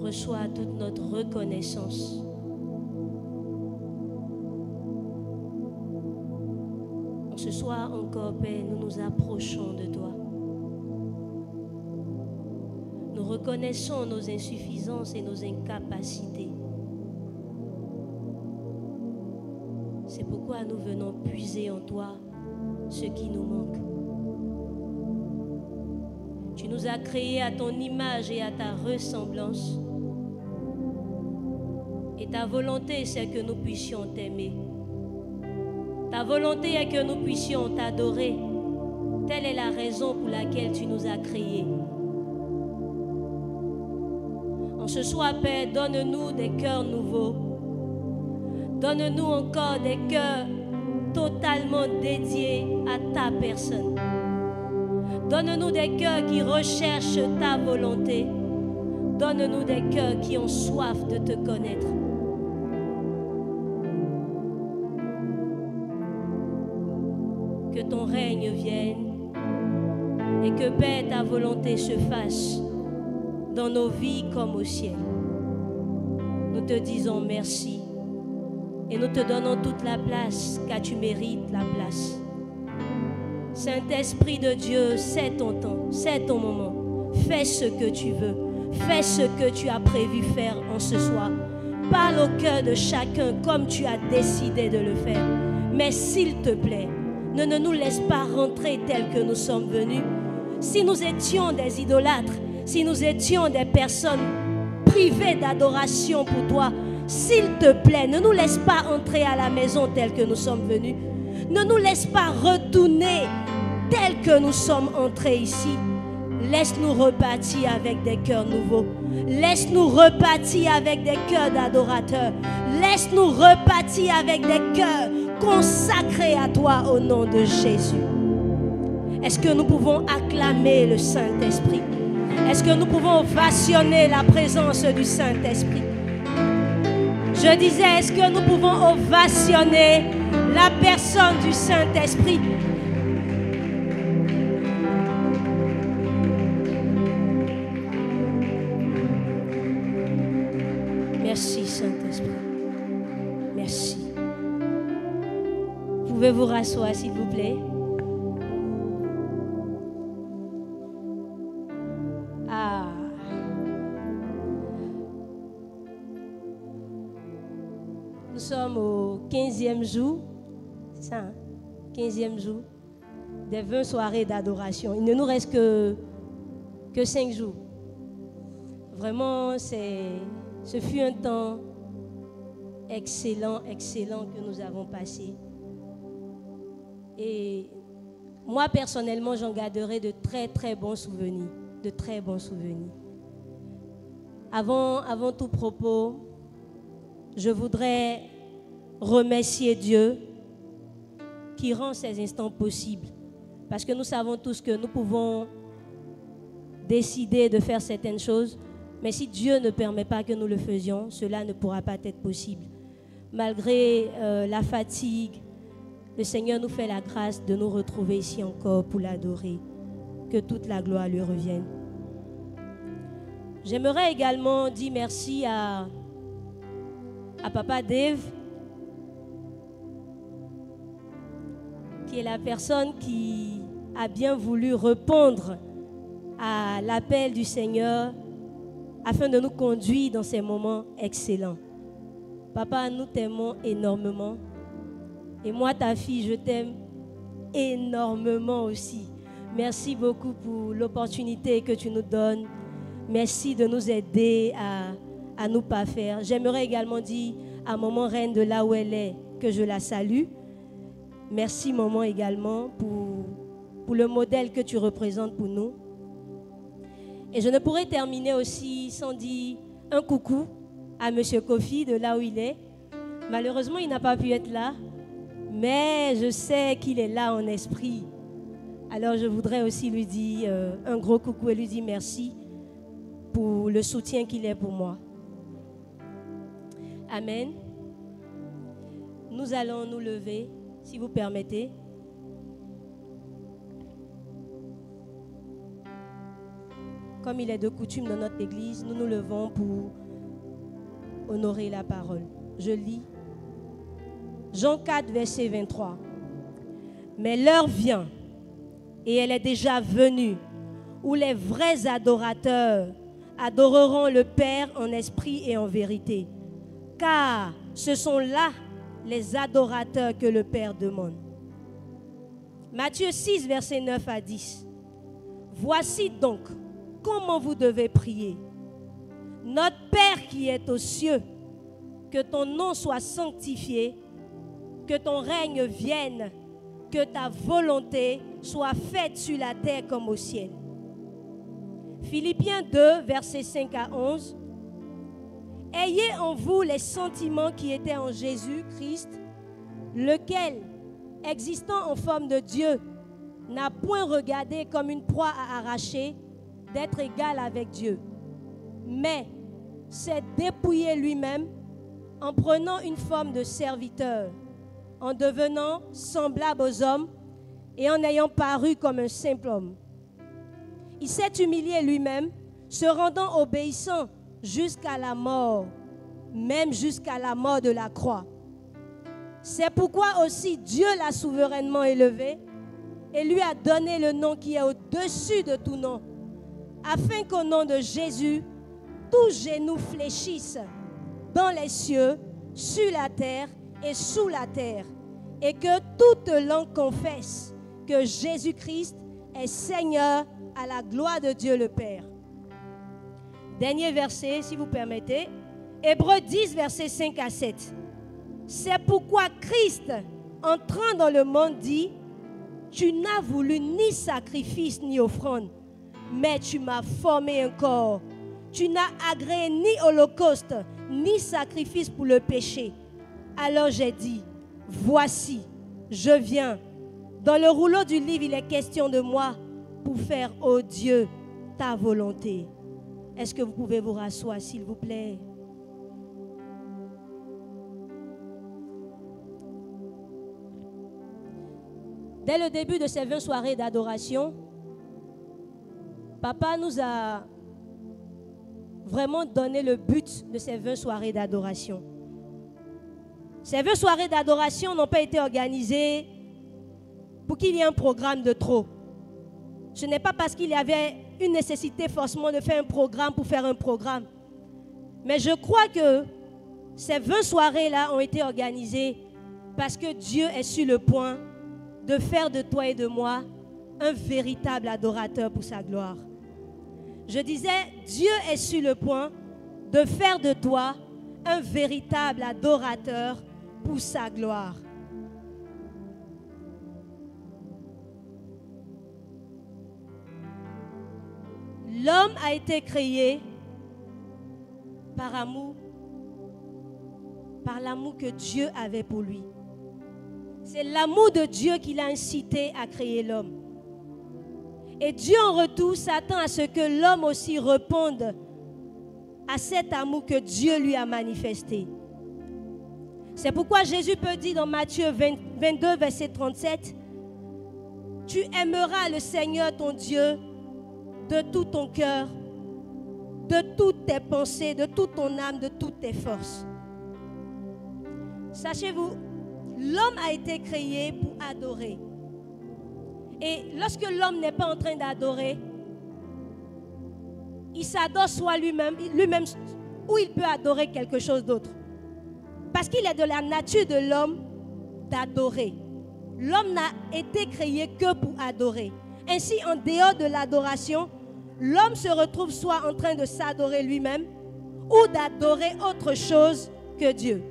reçois toute notre reconnaissance. Ce soir encore, Père, nous nous approchons de toi. Nous reconnaissons nos insuffisances et nos incapacités. C'est pourquoi nous venons puiser en toi ce qui nous manque. Tu nous as créés à ton image et à ta ressemblance. Et ta volonté, c'est que nous puissions t'aimer. Ta volonté est que nous puissions t'adorer. Telle est la raison pour laquelle tu nous as créés. En ce soir, Père, donne-nous des cœurs nouveaux. Donne-nous encore des cœurs totalement dédiés à ta personne. Donne-nous des cœurs qui recherchent ta volonté. Donne-nous des cœurs qui ont soif de te connaître. Que ton règne vienne et que, Père, ta volonté se fasse dans nos vies comme au ciel. Nous te disons merci et nous te donnons toute la place car tu mérites la place. Saint-Esprit de Dieu, c'est ton temps, c'est ton moment. Fais ce que tu veux, fais ce que tu as prévu faire en ce soir. Parle au cœur de chacun comme tu as décidé de le faire. Mais s'il te plaît, ne nous laisse pas rentrer tels que nous sommes venus. Si nous étions des idolâtres, si nous étions des personnes privées d'adoration pour toi, s'il te plaît, ne nous laisse pas entrer à la maison tels que nous sommes venus. Ne nous laisse pas retourner tels que nous sommes entrés ici. Laisse-nous repartir avec des cœurs nouveaux. Laisse-nous repartir avec des cœurs d'adorateurs. Laisse-nous repartir avec des cœurs consacrés à toi au nom de Jésus. Est-ce que nous pouvons acclamer le Saint-Esprit? Est-ce que nous pouvons ovationner la présence du Saint-Esprit? Je disais, est-ce que nous pouvons ovationner la personne du Saint-Esprit? Merci Saint-Esprit. Merci. Pouvez-vous rasseoir s'il vous plaît? Nous sommes au 15e jour, c'est ça, hein? 15e jour des 20 soirées d'adoration. Il ne nous reste que 5 jours. Vraiment, ce fut un temps excellent que nous avons passé. Et moi, personnellement, j'en garderai de très bons souvenirs. De très bons souvenirs. Avant tout propos, je voudrais remercier Dieu qui rend ces instants possibles. Parce que nous savons tous que nous pouvons décider de faire certaines choses, mais si Dieu ne permet pas que nous le faisions, cela ne pourra pas être possible. Malgré la fatigue, le Seigneur nous fait la grâce de nous retrouver ici encore pour l'adorer. Que toute la gloire lui revienne. J'aimerais également dire merci à Papa Dave, qui est la personne qui a bien voulu répondre à l'appel du Seigneur afin de nous conduire dans ces moments excellents. Papa, nous t'aimons énormément. Et moi, ta fille, je t'aime énormément aussi. Merci beaucoup pour l'opportunité que tu nous donnes. Merci de nous aider à nous pas faire. J'aimerais également dire à Maman Reine de là où elle est que je la salue. Merci Maman également pour le modèle que tu représentes pour nous. Et je ne pourrais terminer aussi sans dire un coucou à Monsieur Kofi de là où il est. Malheureusement, il n'a pas pu être là, mais je sais qu'il est là en esprit. Alors je voudrais aussi lui dire un gros coucou et lui dire merci pour le soutien qu'il est pour moi. Amen. Nous allons nous lever, si vous permettez. Comme il est de coutume dans notre église, nous nous levons pour honorer la parole. Je lis Jean 4, verset 23. Mais l'heure vient, et elle est déjà venue, où les vrais adorateurs adoreront le Père en esprit et en vérité. Car ce sont là les adorateurs que le Père demande. Matthieu 6, verset 9 à 10. Voici donc comment vous devez prier. Notre Père qui est aux cieux, que ton nom soit sanctifié, que ton règne vienne, que ta volonté soit faite sur la terre comme au ciel. Philippiens 2, versets 5 à 11. Ayez en vous les sentiments qui étaient en Jésus-Christ, lequel, existant en forme de Dieu, n'a point regardé comme une proie à arracher d'être égal avec Dieu, mais s'est dépouillé lui-même en prenant une forme de serviteur, en devenant semblable aux hommes et en ayant paru comme un simple homme. Il s'est humilié lui-même, se rendant obéissant jusqu'à la mort, même jusqu'à la mort de la croix. C'est pourquoi aussi Dieu l'a souverainement élevé et lui a donné le nom qui est au-dessus de tout nom, afin qu'au nom de Jésus, tout genou fléchisse dans les cieux, sur la terre et sous la terre, et que toute langue confesse que Jésus-Christ est Seigneur à la gloire de Dieu le Père. Dernier verset, si vous permettez, Hébreux 10, versets 5 à 7. C'est pourquoi Christ, entrant dans le monde, dit, tu n'as voulu ni sacrifice ni offrande, mais tu m'as formé un corps. Tu n'as agréé ni holocauste, ni sacrifice pour le péché. Alors j'ai dit, voici, je viens. Dans le rouleau du livre, il est question de moi pour faire, ô Dieu, ta volonté. Est-ce que vous pouvez vous rasseoir, s'il vous plaît? Dès le début de ces 20 soirées d'adoration, Papa nous a vraiment donné le but de ces 20 soirées d'adoration. Ces 20 soirées d'adoration n'ont pas été organisées pour qu'il y ait un programme de trop. Ce n'est pas parce qu'il y avait une nécessité forcément de faire un programme pour faire un programme. Mais je crois que ces 20 soirées-là ont été organisées parce que Dieu est sur le point de faire de toi et de moi un véritable adorateur pour sa gloire. Je disais, Dieu est sur le point de faire de toi un véritable adorateur pour sa gloire. L'homme a été créé par amour, par l'amour que Dieu avait pour lui. C'est l'amour de Dieu qui l'a incité à créer l'homme. Et Dieu en retour s'attend à ce que l'homme aussi réponde à cet amour que Dieu lui a manifesté. C'est pourquoi Jésus peut dire dans Matthieu 22, verset 37, « Tu aimeras le Seigneur ton Dieu de tout ton cœur, de toutes tes pensées, de toute ton âme, de toutes tes forces. » Sachez-vous, l'homme a été créé pour adorer. Et lorsque l'homme n'est pas en train d'adorer, il s'adore soit lui-même, ou il peut adorer quelque chose d'autre. Parce qu'il est de la nature de l'homme d'adorer. L'homme n'a été créé que pour adorer. Ainsi, en dehors de l'adoration, l'homme se retrouve soit en train de s'adorer lui-même ou d'adorer autre chose que Dieu.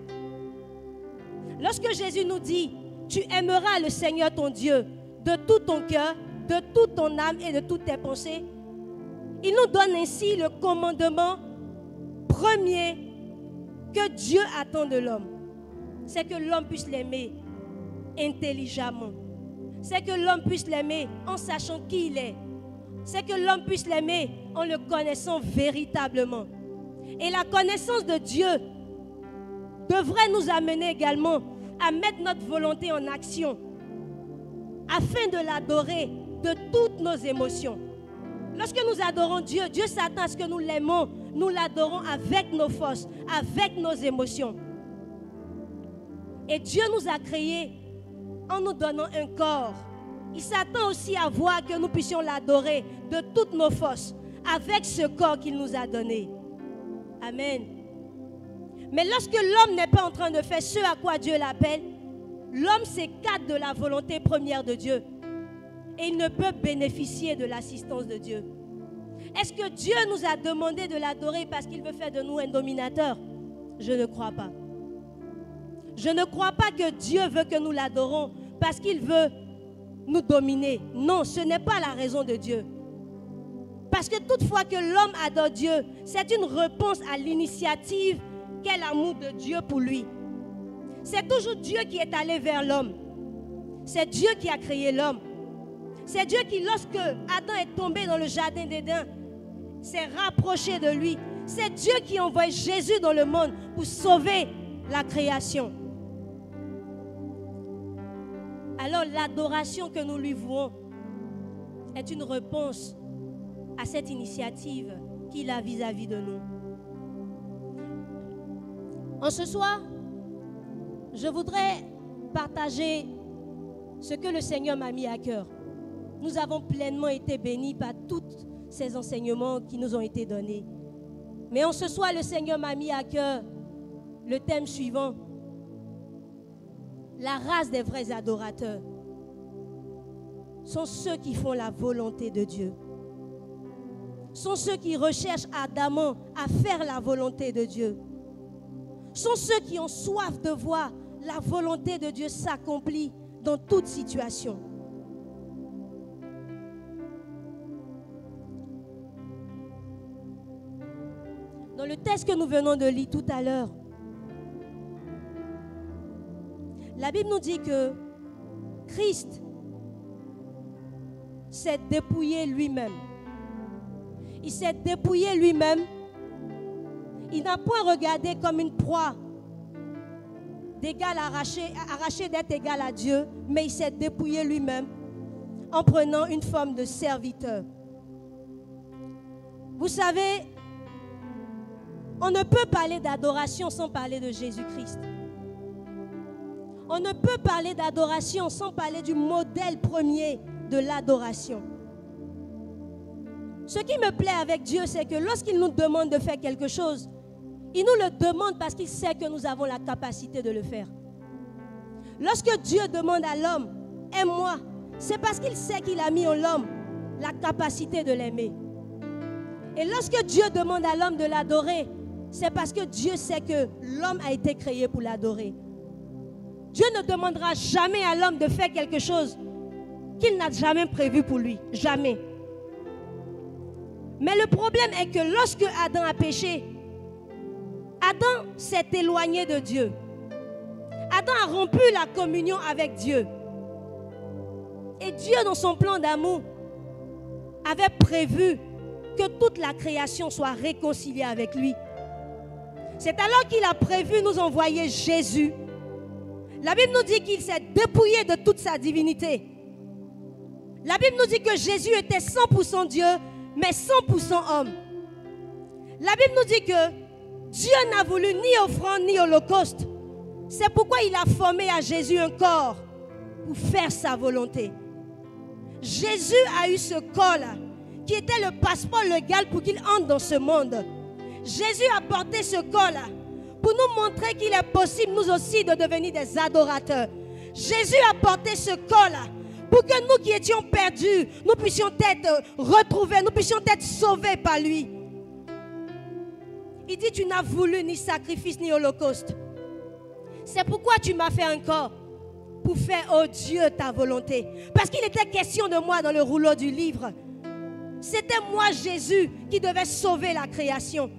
Lorsque Jésus nous dit, tu aimeras le Seigneur ton Dieu de tout ton cœur, de toute ton âme et de toutes tes pensées, il nous donne ainsi le commandement premier que Dieu attend de l'homme. C'est que l'homme puisse l'aimer intelligemment. C'est que l'homme puisse l'aimer en sachant qui il est. C'est que l'homme puisse l'aimer en le connaissant véritablement. Et la connaissance de Dieu devrait nous amener également à mettre notre volonté en action afin de l'adorer de toutes nos émotions. Lorsque nous adorons Dieu, Dieu s'attend à ce que nous l'aimons, nous l'adorons avec nos forces, avec nos émotions. Et Dieu nous a créés en nous donnant un corps. Il s'attend aussi à voir que nous puissions l'adorer de toutes nos forces, avec ce corps qu'il nous a donné. Amen. Mais lorsque l'homme n'est pas en train de faire ce à quoi Dieu l'appelle, l'homme s'écarte de la volonté première de Dieu. Et il ne peut bénéficier de l'assistance de Dieu. Est-ce que Dieu nous a demandé de l'adorer parce qu'il veut faire de nous un dominateur? Je ne crois pas. Je ne crois pas que Dieu veut que nous l'adorons parce qu'il veut nous dominer. Non, ce n'est pas la raison de Dieu. Parce que toutefois que l'homme adore Dieu, c'est une réponse à l'initiative qu'est l'amour de Dieu pour lui. C'est toujours Dieu qui est allé vers l'homme. C'est Dieu qui a créé l'homme. C'est Dieu qui, lorsque Adam est tombé dans le jardin d'Éden, s'est rapproché de lui. C'est Dieu qui a envoyé Jésus dans le monde pour sauver la création. Alors l'adoration que nous lui vouons est une réponse à cette initiative qu'il a vis-à-vis de nous. En ce soir, je voudrais partager ce que le Seigneur m'a mis à cœur. Nous avons pleinement été bénis par tous ces enseignements qui nous ont été donnés. Mais en ce soir, le Seigneur m'a mis à cœur le thème suivant: la race des vrais adorateurs sont ceux qui font la volonté de Dieu. Sont ceux qui recherchent ardemment à faire la volonté de Dieu. Sont ceux qui ont soif de voir la volonté de Dieu s'accomplir dans toute situation. Dans le texte que nous venons de lire tout à l'heure, la Bible nous dit que Christ s'est dépouillé lui-même. Il s'est dépouillé lui-même. Il n'a point regardé comme une proie d'égal arraché d'être égal à Dieu, mais il s'est dépouillé lui-même en prenant une forme de serviteur. Vous savez, on ne peut parler d'adoration sans parler de Jésus-Christ. On ne peut parler d'adoration sans parler du modèle premier de l'adoration. Ce qui me plaît avec Dieu, c'est que lorsqu'il nous demande de faire quelque chose, il nous le demande parce qu'il sait que nous avons la capacité de le faire. Lorsque Dieu demande à l'homme, aime-moi, c'est parce qu'il sait qu'il a mis en l'homme la capacité de l'aimer. Et lorsque Dieu demande à l'homme de l'adorer, c'est parce que Dieu sait que l'homme a été créé pour l'adorer. Dieu ne demandera jamais à l'homme de faire quelque chose qu'il n'a jamais prévu pour lui. Jamais. Mais le problème est que lorsque Adam a péché, Adam s'est éloigné de Dieu. Adam a rompu la communion avec Dieu. Et Dieu, dans son plan d'amour, avait prévu que toute la création soit réconciliée avec lui. C'est alors qu'il a prévu nous envoyer Jésus. La Bible nous dit qu'il s'est dépouillé de toute sa divinité. La Bible nous dit que Jésus était 100% Dieu, mais 100% homme. La Bible nous dit que Dieu n'a voulu ni offrande ni holocauste. C'est pourquoi il a formé à Jésus un corps pour faire sa volonté. Jésus a eu ce corps-là qui était le passeport légal pour qu'il entre dans ce monde. Jésus a porté ce corps-là pour nous montrer qu'il est possible nous aussi de devenir des adorateurs. Jésus a porté ce corps-là pour que nous qui étions perdus, nous puissions être retrouvés, nous puissions être sauvés par lui. Il dit, tu n'as voulu ni sacrifice ni holocauste. C'est pourquoi tu m'as fait un corps pour faire, oh Dieu, ta volonté. Parce qu'il était question de moi dans le rouleau du livre. C'était moi, Jésus, qui devait sauver la création.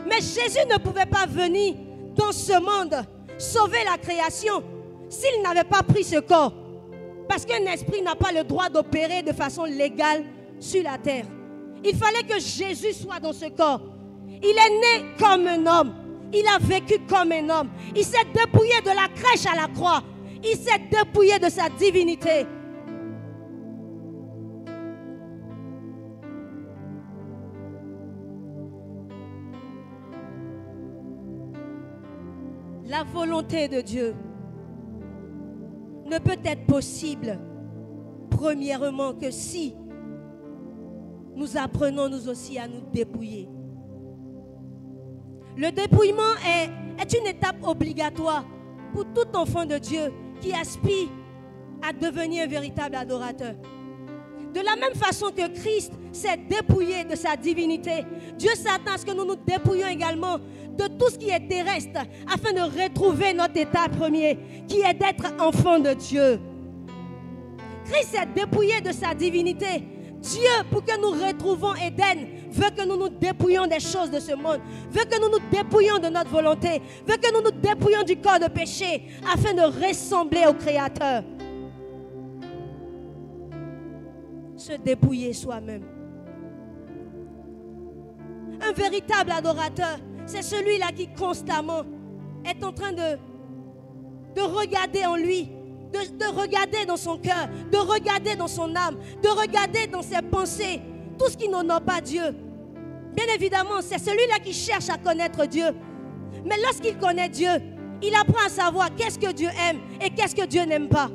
Mais Jésus ne pouvait pas venir dans ce monde sauver la création s'il n'avait pas pris ce corps. Parce qu'un esprit n'a pas le droit d'opérer de façon légale sur la terre. Il fallait que Jésus soit dans ce corps. Il est né comme un homme. Il a vécu comme un homme. Il s'est dépouillé de la crèche à la croix. Il s'est dépouillé de sa divinité. La volonté de Dieu ne peut être possible, premièrement, que si nous apprenons nous aussi à nous dépouiller. Le dépouillement est une étape obligatoire pour tout enfant de Dieu qui aspire à devenir un véritable adorateur. De la même façon que Christ s'est dépouillé de sa divinité, Dieu s'attend à ce que nous nous dépouillions également de tout ce qui est terrestre afin de retrouver notre état premier, qui est d'être enfant de Dieu. Christ s'est dépouillé de sa divinité. Dieu, pour que nous retrouvons Éden, veut que nous nous dépouillions des choses de ce monde, veut que nous nous dépouillions de notre volonté, veut que nous nous dépouillions du corps de péché afin de ressembler au Créateur. Se dépouiller soi-même. Un véritable adorateur, c'est celui-là qui constamment est en train de regarder en lui, de regarder dans son cœur, de regarder dans son âme, de regarder dans ses pensées, tout ce qui n'honore pas Dieu. Bien évidemment, c'est celui-là qui cherche à connaître Dieu. Mais lorsqu'il connaît Dieu, il apprend à savoir qu'est-ce que Dieu aime et qu'est-ce que Dieu n'aime pas.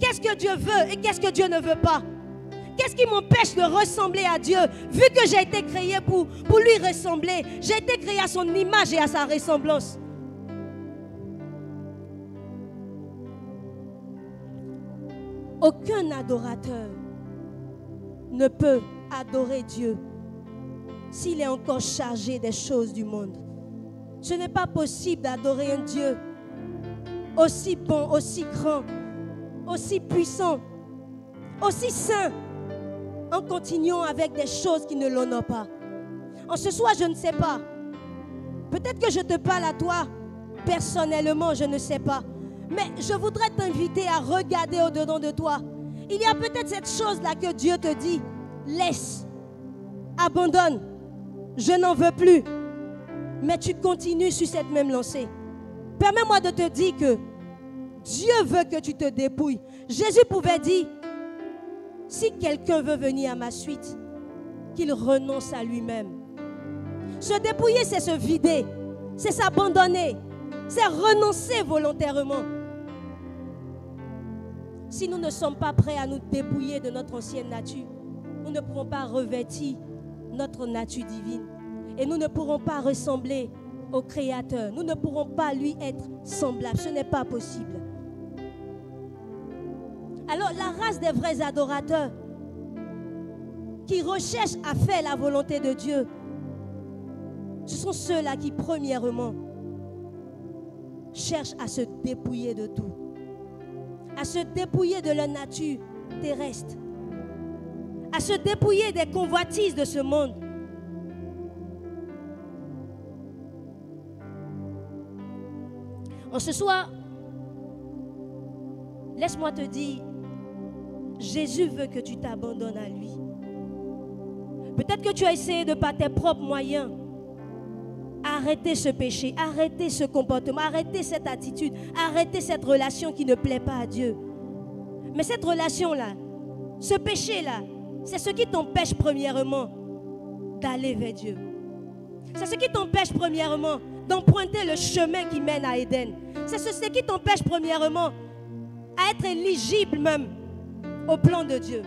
Qu'est-ce que Dieu veut et qu'est-ce que Dieu ne veut pas. Qu'est-ce qui m'empêche de ressembler à Dieu? Vu que j'ai été créé pour lui ressembler, j'ai été créé à son image et à sa ressemblance. Aucun adorateur ne peut adorer Dieu s'il est encore chargé des choses du monde. Ce n'est pas possible d'adorer un Dieu aussi bon, aussi grand, aussi puissant, aussi saint, en continuant avec des choses qui ne l'honorent pas. En ce soir, je ne sais pas. Peut-être que je te parle à toi personnellement, je ne sais pas. Mais je voudrais t'inviter à regarder au-dedans de toi. Il y a peut-être cette chose-là que Dieu te dit. Laisse, abandonne, je n'en veux plus. Mais tu continues sur cette même lancée. Permets-moi de te dire que Dieu veut que tu te dépouilles. Jésus pouvait dire, si quelqu'un veut venir à ma suite, qu'il renonce à lui-même. Se dépouiller, c'est se vider, c'est s'abandonner, c'est renoncer volontairement. Si nous ne sommes pas prêts à nous dépouiller de notre ancienne nature, nous ne pourrons pas revêtir notre nature divine. Et nous ne pourrons pas ressembler au Créateur. Nous ne pourrons pas lui être semblables. Ce n'est pas possible. Alors la race des vrais adorateurs qui recherchent à faire la volonté de Dieu, ce sont ceux-là qui premièrement cherchent à se dépouiller de tout, à se dépouiller de leur nature terrestre, à se dépouiller des convoitises de ce monde. En ce soir, laisse-moi te dire, Jésus veut que tu t'abandonnes à lui. Peut-être que tu as essayé de par tes propres moyens arrêter ce péché, arrêter ce comportement, arrêter cette attitude, arrêter cette relation qui ne plaît pas à Dieu. Mais cette relation-là, ce péché-là, c'est ce qui t'empêche premièrement d'aller vers Dieu. C'est ce qui t'empêche premièrement d'emprunter le chemin qui mène à Éden. C'est ce qui t'empêche premièrement à être éligible même au plan de Dieu.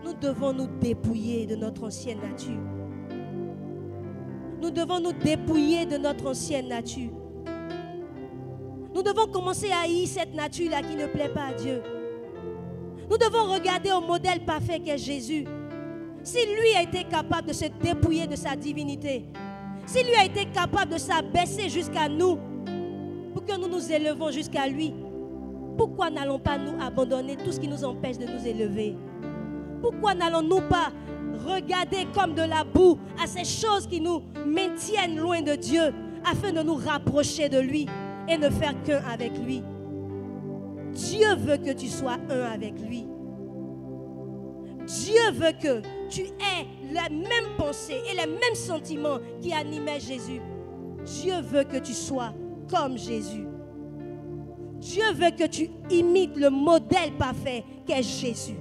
Nous devons nous dépouiller de notre ancienne nature. Nous devons nous dépouiller de notre ancienne nature. Nous devons commencer à haïr cette nature-là qui ne plaît pas à Dieu. Nous devons regarder au modèle parfait qu'est Jésus. Si lui a été capable de se dépouiller de sa divinité, si lui a été capable de s'abaisser jusqu'à nous, pour que nous nous élevons jusqu'à lui, pourquoi n'allons pas nous abandonner tout ce qui nous empêche de nous élever? Pourquoi n'allons-nous pas regarder comme de la boue à ces choses qui nous maintiennent loin de Dieu afin de nous rapprocher de lui et ne faire qu'un avec lui? Dieu veut que tu sois un avec lui. Dieu veut que tu aies la même pensée et les mêmes sentiments qui animaient Jésus. Dieu veut que tu sois comme Jésus. Dieu veut que tu imites le modèle parfait qu'est Jésus.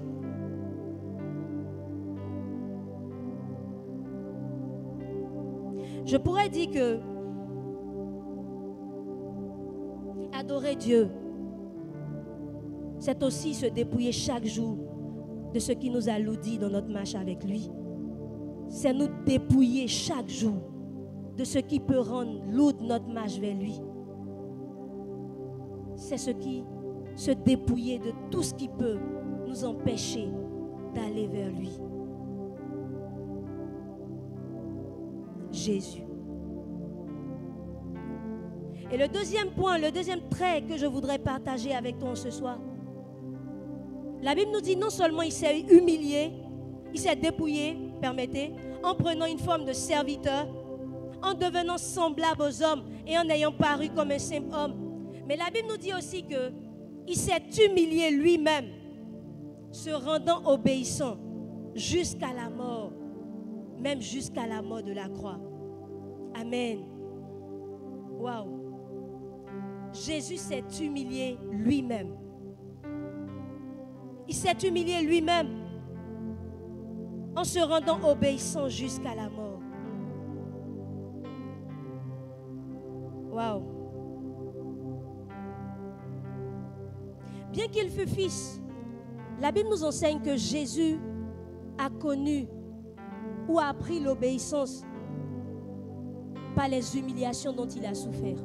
Je pourrais dire que adorer Dieu, c'est aussi se dépouiller chaque jour de ce qui nous alourdit dans notre marche avec lui. C'est nous dépouiller chaque jour de ce qui peut rendre lourde notre marche vers lui. C'est se dépouiller de tout ce qui peut nous empêcher d'aller vers lui. Jésus. Et le deuxième point, le deuxième trait que je voudrais partager avec toi ce soir, la Bible nous dit non seulement il s'est humilié, il s'est dépouillé, permettez, en prenant une forme de serviteur, en devenant semblable aux hommes et en ayant paru comme un simple homme. Mais la Bible nous dit aussi qu'il s'est humilié lui-même, se rendant obéissant jusqu'à la mort, même jusqu'à la mort de la croix. Amen. Waouh. Jésus s'est humilié lui-même. Il s'est humilié lui-même en se rendant obéissant jusqu'à la mort. Waouh. Bien qu'il fût fils, la Bible nous enseigne que Jésus a connu ou a appris l'obéissance par les humiliations dont il a souffert.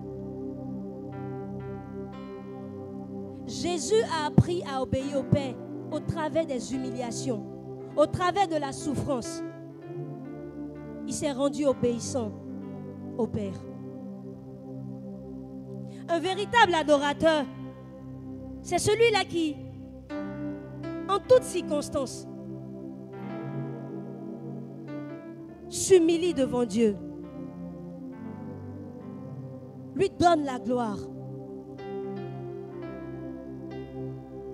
Jésus a appris à obéir au Père au travers des humiliations, au travers de la souffrance. Il s'est rendu obéissant au Père. Un véritable adorateur, c'est celui-là qui, en toutes circonstances, s'humilie devant Dieu, lui donne la gloire,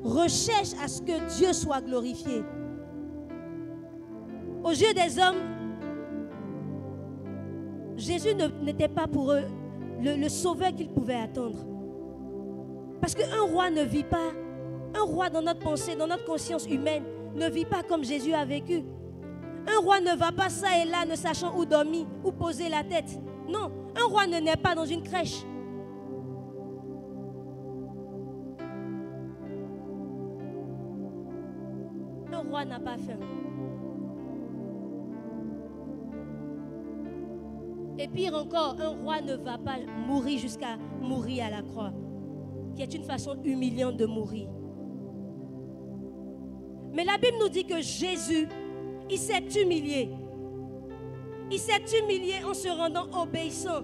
recherche à ce que Dieu soit glorifié. Aux yeux des hommes, Jésus n'était pas pour eux le sauveur qu'ils pouvaient attendre. Parce qu'un roi ne vit pas, un roi dans notre pensée, dans notre conscience humaine, ne vit pas comme Jésus a vécu. Un roi ne va pas ça et là, ne sachant où dormir, où poser la tête. Non, un roi ne naît pas dans une crèche. Un roi n'a pas faim. Et pire encore, un roi ne va pas mourir jusqu'à mourir à la croix, qui est une façon humiliante de mourir. Mais la Bible nous dit que Jésus, il s'est humilié. Il s'est humilié en se rendant obéissant.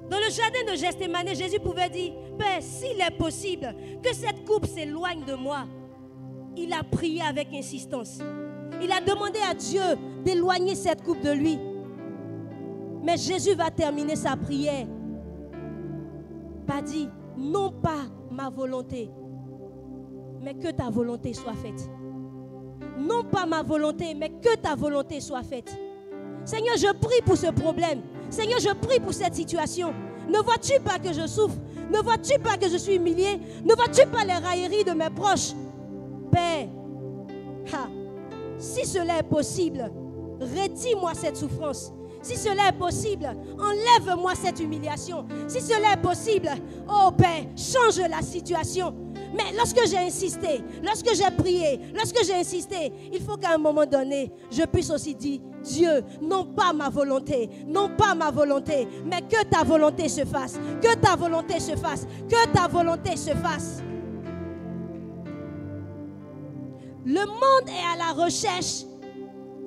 Dans le jardin de Gethsémane, Jésus pouvait dire, Père, s'il est possible que cette coupe s'éloigne de moi. Il a prié avec insistance. Il a demandé à Dieu d'éloigner cette coupe de lui. Mais Jésus va terminer sa prière par dire, non pas ma volonté, mais que ta volonté soit faite. Non pas ma volonté, mais que ta volonté soit faite. Seigneur, je prie pour ce problème. Seigneur, je prie pour cette situation. Ne vois-tu pas que je souffre? Ne vois-tu pas que je suis humilié? Ne vois-tu pas les railleries de mes proches? Père, si cela est possible, retire-moi cette souffrance. Si cela est possible, enlève-moi cette humiliation. Si cela est possible, oh Père, change la situation. Mais lorsque j'ai insisté, lorsque j'ai prié, lorsque j'ai insisté, il faut qu'à un moment donné, je puisse aussi dire, Dieu, non pas ma volonté, non pas ma volonté, mais que ta volonté se fasse, que ta volonté se fasse, que ta volonté se fasse. Le monde est à la recherche.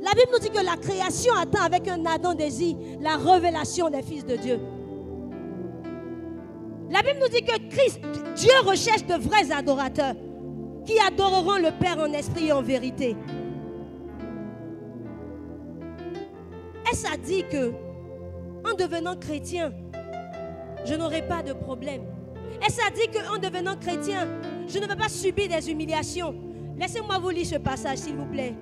La Bible nous dit que la création attend avec un ardent désir la révélation des fils de Dieu. La Bible nous dit que Dieu recherche de vrais adorateurs qui adoreront le Père en esprit et en vérité. Est-ce à dire que en devenant chrétien, je n'aurai pas de problème? Est-ce à dire qu'en devenant chrétien, je ne vais pas subir des humiliations? Laissez-moi vous lire ce passage, s'il vous plaît.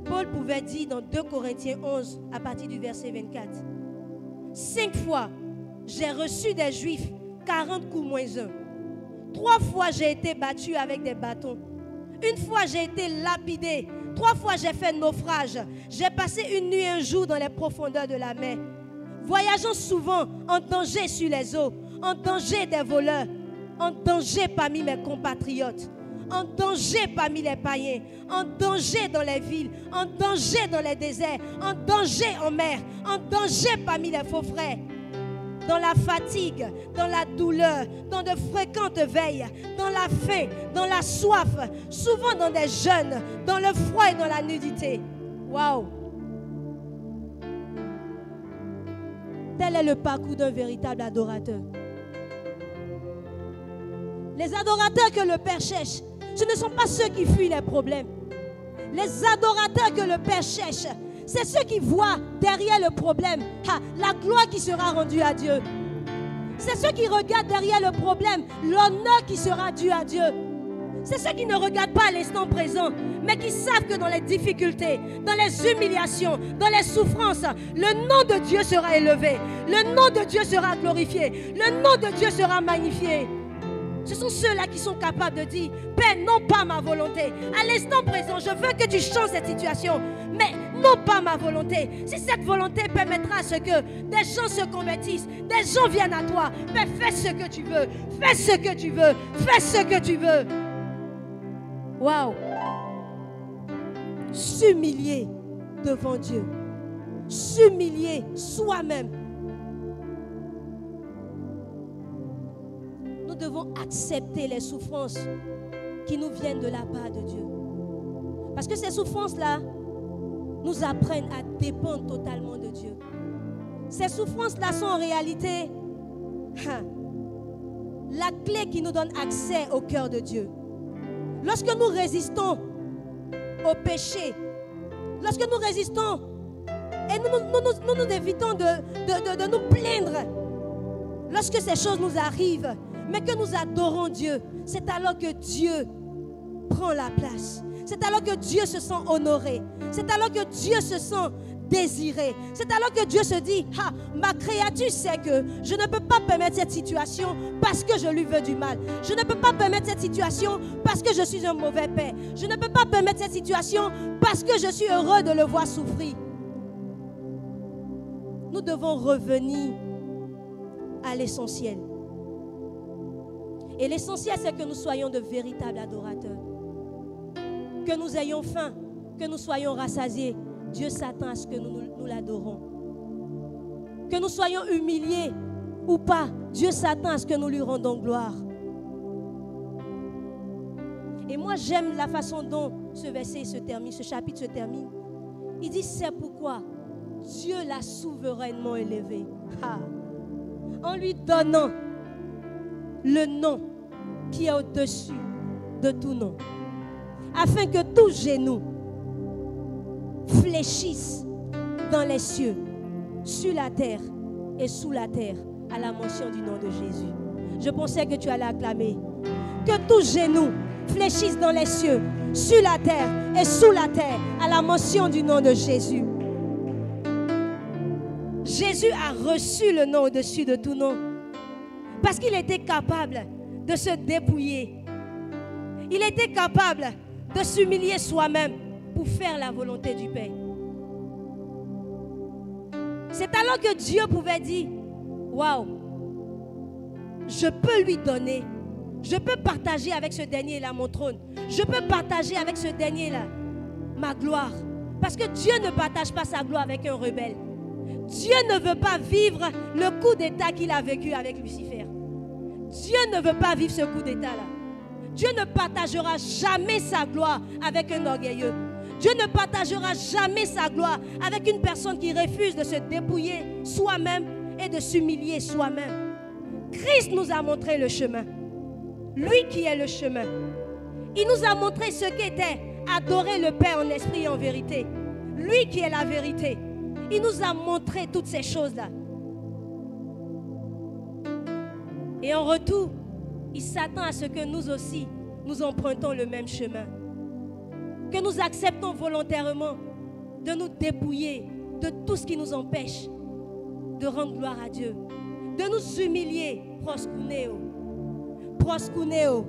Paul pouvait dire dans 2 Corinthiens 11, à partir du verset 24. 5 fois, j'ai reçu des Juifs 40 coups moins 1. 3 fois, j'ai été battu avec des bâtons. 1 fois, j'ai été lapidé 3 fois j'ai fait naufrage. J'ai passé une nuit et un jour dans les profondeurs de la mer. Voyageant souvent en danger sur les eaux, en danger des voleurs, en danger parmi mes compatriotes, en danger parmi les païens, en danger dans les villes, en danger dans les déserts, en danger en mer, en danger parmi les faux frères. Dans la fatigue, dans la douleur, dans de fréquentes veilles, dans la faim, dans la soif, souvent dans des jeûnes, dans le froid et dans la nudité. Waouh! Tel est le parcours d'un véritable adorateur. Les adorateurs que le Père cherche, ce ne sont pas ceux qui fuient les problèmes. Les adorateurs que le Père cherche, c'est ceux qui voient derrière le problème la gloire qui sera rendue à Dieu. C'est ceux qui regardent derrière le problème l'honneur qui sera dû à Dieu. C'est ceux qui ne regardent pas à l'instant présent, mais qui savent que dans les difficultés, dans les humiliations, dans les souffrances, le nom de Dieu sera élevé, le nom de Dieu sera glorifié, le nom de Dieu sera magnifié. Ce sont ceux-là qui sont capables de dire, Père, non pas ma volonté. À l'instant présent, je veux que tu changes cette situation, mais non pas ma volonté. Si cette volonté permettra à ce que des gens se convertissent, des gens viennent à toi, Père, fais ce que tu veux, fais ce que tu veux, fais ce que tu veux. Waouh! S'humilier devant Dieu, s'humilier soi-même. Nous devons accepter les souffrances qui nous viennent de la part de Dieu. Parce que ces souffrances-là nous apprennent à dépendre totalement de Dieu. Ces souffrances-là sont en réalité la clé qui nous donne accès au cœur de Dieu. Lorsque nous résistons au péché, lorsque nous résistons et nous évitons de nous plaindre, lorsque ces choses nous arrivent, mais que nous adorons Dieu, c'est alors que Dieu prend la place. C'est alors que Dieu se sent honoré. C'est alors que Dieu se sent désiré. C'est alors que Dieu se dit, ma créature sait que je ne peux pas permettre cette situation parce que je lui veux du mal. Je ne peux pas permettre cette situation parce que je suis un mauvais père. Je ne peux pas permettre cette situation parce que je suis heureux de le voir souffrir. Nous devons revenir à l'essentiel. Et l'essentiel, c'est que nous soyons de véritables adorateurs. Que nous ayons faim, que nous soyons rassasiés. Dieu s'attend à ce que nous l'adorons. Que nous soyons humiliés ou pas, Dieu s'attend à ce que nous lui rendons gloire. Et moi, j'aime la façon dont ce verset se termine, ce chapitre se termine. Il dit, c'est pourquoi Dieu l'a souverainement élevé. En lui donnant le nom qui est au-dessus de tout nom, afin que tout genou fléchisse dans les cieux, sur la terre et sous la terre, à la mention du nom de Jésus. Je pensais que tu allais acclamer. Que tout genou fléchisse dans les cieux, sur la terre et sous la terre, à la mention du nom de Jésus. Jésus a reçu le nom au-dessus de tout nom, parce qu'il était capable de se dépouiller. Il était capable de s'humilier soi-même pour faire la volonté du Père. C'est alors que Dieu pouvait dire, waouh, je peux lui donner, je peux partager avec ce dernier-là mon trône, je peux partager avec ce dernier-là ma gloire. Parce que Dieu ne partage pas sa gloire avec un rebelle. Dieu ne veut pas vivre le coup d'état qu'il a vécu avec Lucifer. Dieu ne veut pas vivre ce coup d'état-là. Dieu ne partagera jamais sa gloire avec un orgueilleux. Dieu ne partagera jamais sa gloire avec une personne qui refuse de se dépouiller soi-même et de s'humilier soi-même. Christ nous a montré le chemin. Lui qui est le chemin. Il nous a montré ce qu'était adorer le Père en esprit et en vérité. Lui qui est la vérité. Il nous a montré toutes ces choses-là. Et en retour, il s'attend à ce que nous aussi, nous empruntons le même chemin. Que nous acceptons volontairement de nous dépouiller de tout ce qui nous empêche de rendre gloire à Dieu. De nous humilier, proskuneo. Proskuneo.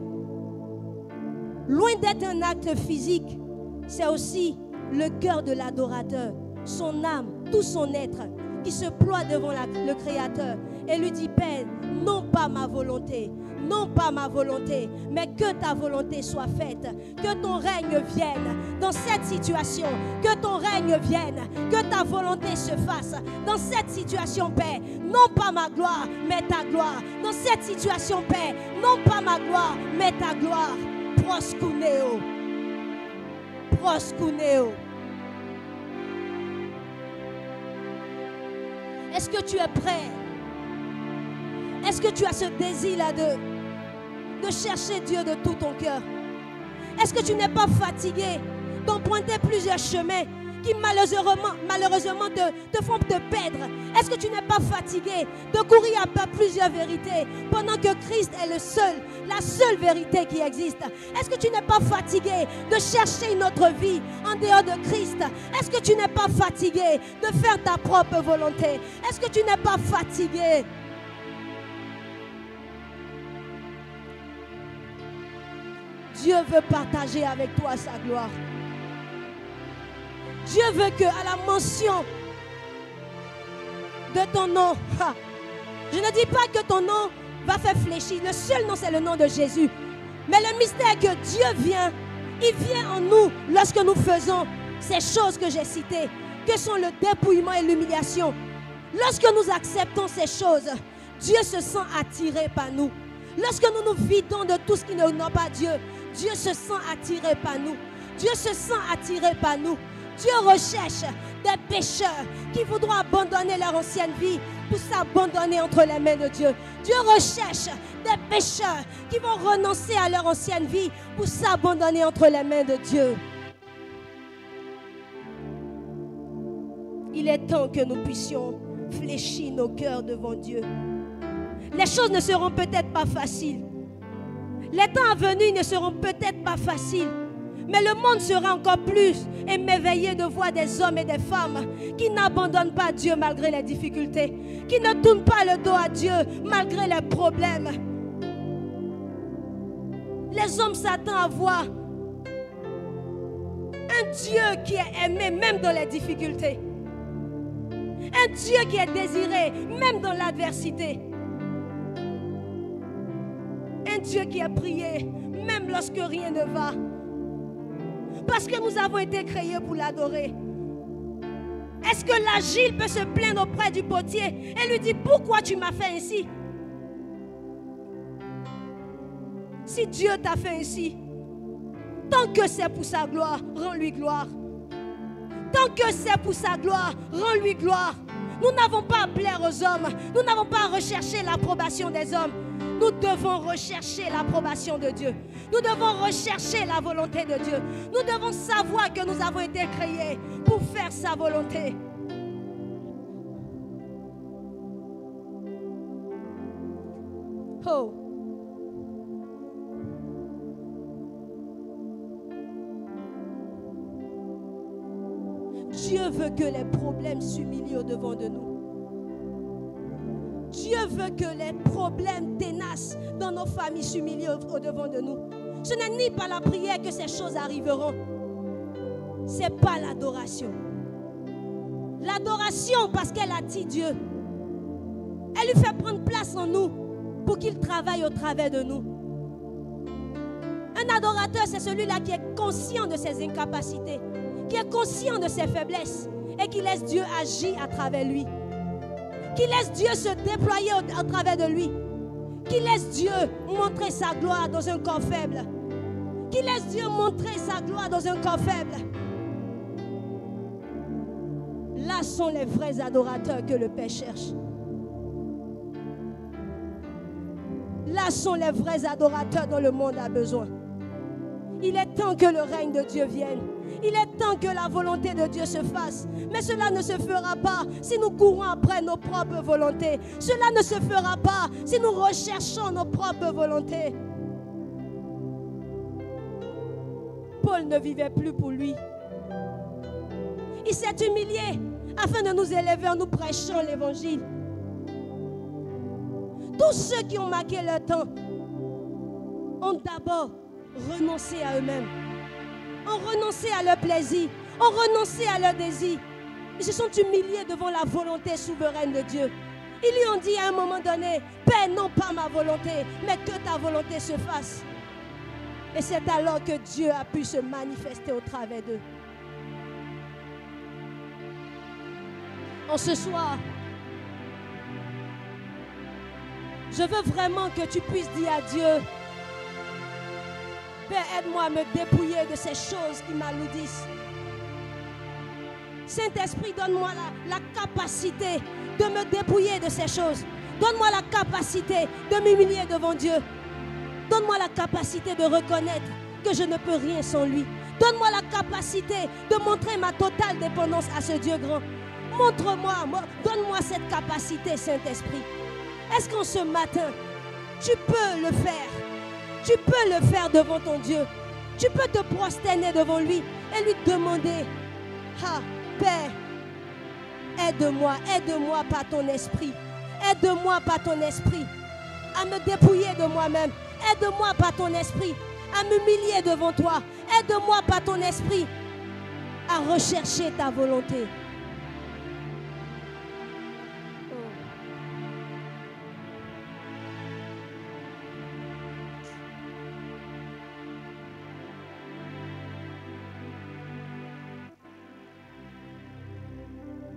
Loin d'être un acte physique, c'est aussi le cœur de l'adorateur, son âme, tout son être, qui se ploie devant le Créateur et lui dit, Père, non pas ma volonté, non pas ma volonté, mais que ta volonté soit faite, que ton règne vienne dans cette situation, que ton règne vienne, que ta volonté se fasse dans cette situation, Père, non pas ma gloire, mais ta gloire, dans cette situation, Père, non pas ma gloire, mais ta gloire. Proskuneo, proskuneo. Est-ce que tu es prêt? Est-ce que tu as ce désir-là de chercher Dieu de tout ton cœur? Est-ce que tu n'es pas fatigué d'emprunter plusieurs chemins qui malheureusement te font te perdre? Est-ce que tu n'es pas fatigué de courir après plusieurs vérités pendant que Christ est la seule vérité qui existe? Est-ce que tu n'es pas fatigué de chercher une autre vie en dehors de Christ? Est-ce que tu n'es pas fatigué de faire ta propre volonté? Est-ce que tu n'es pas fatigué? Dieu veut partager avec toi sa gloire. Dieu veut qu'à la mention de ton nom, je ne dis pas que ton nom va faire fléchir. Le seul nom, c'est le nom de Jésus. Mais le mystère est que Dieu vient. Il vient en nous lorsque nous faisons ces choses que j'ai citées, que sont le dépouillement et l'humiliation. Lorsque nous acceptons ces choses, Dieu se sent attiré par nous. Lorsque nous nous vidons de tout ce qui n'est pas Dieu, Dieu se sent attiré par nous. Dieu se sent attiré par nous. Dieu recherche des pécheurs qui voudront abandonner leur ancienne vie pour s'abandonner entre les mains de Dieu. Dieu recherche des pécheurs qui vont renoncer à leur ancienne vie pour s'abandonner entre les mains de Dieu. Il est temps que nous puissions fléchir nos cœurs devant Dieu. Les choses ne seront peut-être pas faciles. Les temps à venir ne seront peut-être pas faciles. Mais le monde sera encore plus émerveillé de voir des hommes et des femmes qui n'abandonnent pas Dieu malgré les difficultés, qui ne tournent pas le dos à Dieu malgré les problèmes. Les hommes s'attendent à voir un Dieu qui est aimé même dans les difficultés. Un Dieu qui est désiré même dans l'adversité. Un Dieu qui est prié même lorsque rien ne va. Parce que nous avons été créés pour l'adorer. Est-ce que l'agile peut se plaindre auprès du potier et lui dire pourquoi tu m'as fait ainsi? Si Dieu t'a fait ainsi, tant que c'est pour sa gloire, rends-lui gloire. Tant que c'est pour sa gloire, rends-lui gloire. Nous n'avons pas à plaire aux hommes. Nous n'avons pas à rechercher l'approbation des hommes. Nous devons rechercher l'approbation de Dieu. Nous devons rechercher la volonté de Dieu. Nous devons savoir que nous avons été créés pour faire sa volonté. Oh. Dieu veut que les problèmes s'humilient au-devant de nous. Dieu veut que les problèmes tenaces dans nos familles s'humilient au-devant de nous. Ce n'est ni par la prière que ces choses arriveront. Ce n'est pas l'adoration. L'adoration parce qu'elle attire Dieu. Elle lui fait prendre place en nous pour qu'il travaille au travers de nous. Un adorateur, c'est celui-là qui est conscient de ses incapacités, qui est conscient de ses faiblesses et qui laisse Dieu agir à travers lui. Qui laisse Dieu se déployer à travers de lui. Qui laisse Dieu montrer sa gloire dans un corps faible. Qui laisse Dieu montrer sa gloire dans un corps faible. Là sont les vrais adorateurs que le Père cherche. Là sont les vrais adorateurs dont le monde a besoin. Il est temps que le règne de Dieu vienne. Il est temps que la volonté de Dieu se fasse. Mais cela ne se fera pas si nous courons après nos propres volontés. Cela ne se fera pas si nous recherchons nos propres volontés. Paul ne vivait plus pour lui. Il s'est humilié afin de nous élever en nous prêchant l'évangile. Tous ceux qui ont marqué leur temps ont d'abord renoncé à eux-mêmes. ont renoncé à leur plaisir, ont renoncé à leur désir. Ils se sont humiliés devant la volonté souveraine de Dieu. Ils lui ont dit à un moment donné, Père, non pas ma volonté, mais que ta volonté se fasse. Et c'est alors que Dieu a pu se manifester au travers d'eux. En ce soir, je veux vraiment que tu puisses dire à Dieu, Père, aide-moi à me dépouiller de ces choses qui m'alourdissent. Saint-Esprit, donne-moi la capacité de me dépouiller de ces choses. Donne-moi la capacité de m'humilier devant Dieu. Donne-moi la capacité de reconnaître que je ne peux rien sans lui. Donne-moi la capacité de montrer ma totale dépendance à ce Dieu grand. Montre-moi, donne-moi cette capacité, Saint-Esprit. Est-ce qu'en ce matin, tu peux le faire? Tu peux le faire devant ton Dieu. Tu peux te prosterner devant lui et lui demander, ah, Père, aide-moi, aide-moi par ton esprit. Aide-moi par ton esprit à me dépouiller de moi-même. Aide-moi par ton esprit à m'humilier devant toi. Aide-moi par ton esprit à rechercher ta volonté.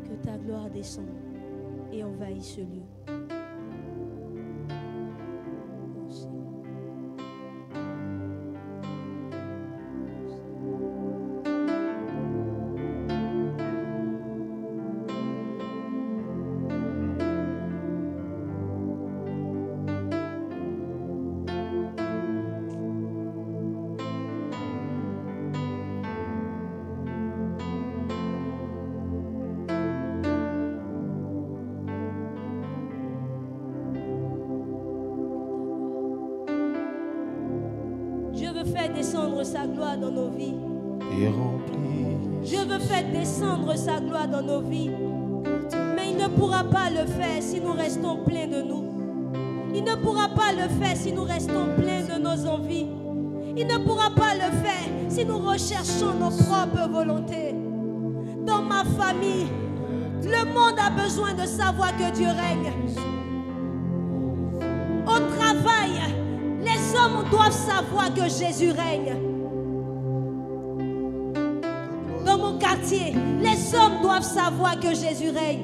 Que ta gloire descende et envahisse ce lieu. Faire descendre sa gloire dans nos vies. Et remplis. Je veux faire descendre sa gloire dans nos vies. Mais il ne pourra pas le faire si nous restons pleins de nous. Il ne pourra pas le faire si nous restons pleins de nos envies. Il ne pourra pas le faire si nous recherchons nos propres volontés. Dans ma famille, le monde a besoin de savoir que Dieu règne. Au travail, les hommes doivent savoir que Jésus règne. Dans mon quartier, les hommes doivent savoir que Jésus règne.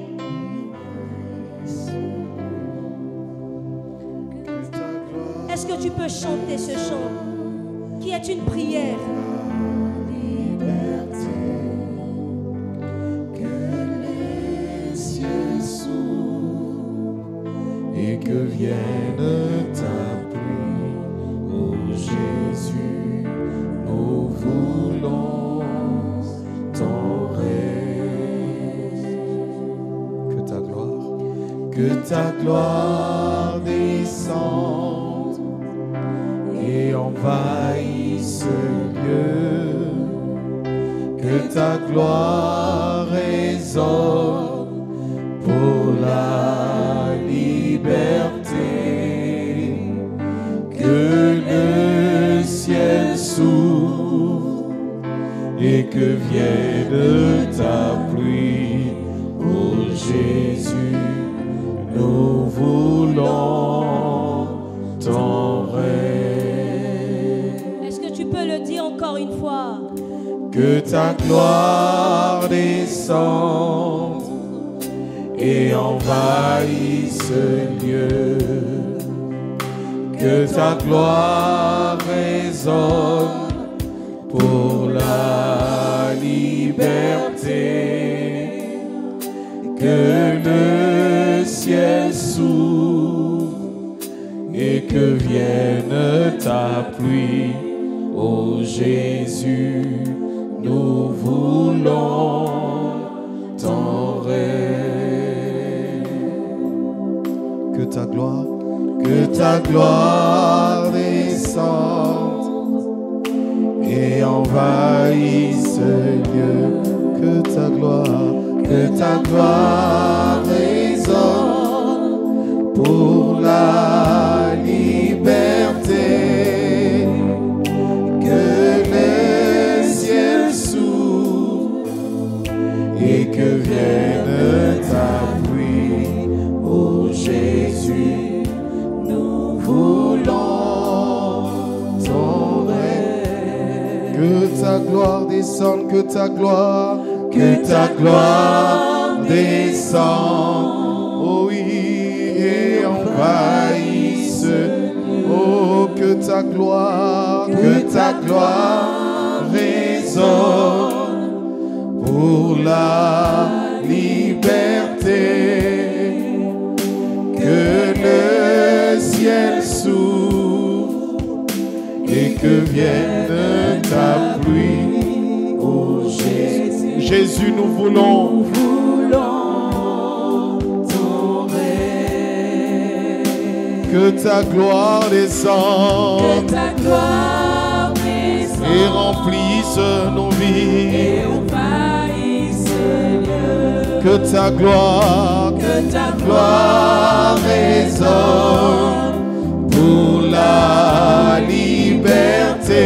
Est-ce que tu peux chanter ce chant qui est une prière? Et que vienne ta pluie, ô Jésus, nous voulons ton règne. Que ta gloire descende et envahisse ce lieu, que ta gloire résonne pour la liberté, que le ciel s'ouvre et que vienne ta pluie, ô Jésus, nous voulons ton règne. Est-ce que tu peux le dire encore une fois? Que ta gloire descende et envahisse ce lieu, que ta gloire résonne pour la liberté, que le ciel s'ouvre et que vienne ta pluie, ô Jésus, nous voulons ton règne. Que ta gloire descende et envahisse ce lieu, que ta gloire résonne pour la liberté, que le ciel descende, que ta gloire descende. Oh oui, et envahisse. Oh, que ta gloire résonne pour la liberté. Que le ciel s'ouvre et que vienne ta pluie. Oh Jésus, Jésus, nous voulons ton règne. Que ta gloire descende, et remplisse nos vies. Que ta gloire résonne pour la liberté.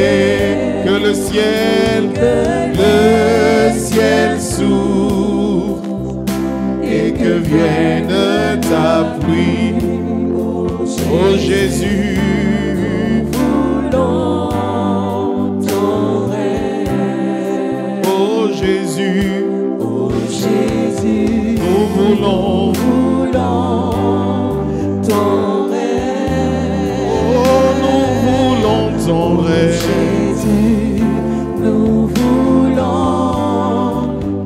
Que le ciel s'ouvre et que vienne ta pluie. Oh Jésus, voulons ton règne. Oh Jésus, nous voulons ton règne. Oh, nous voulons ton règne. Jésus, nous voulons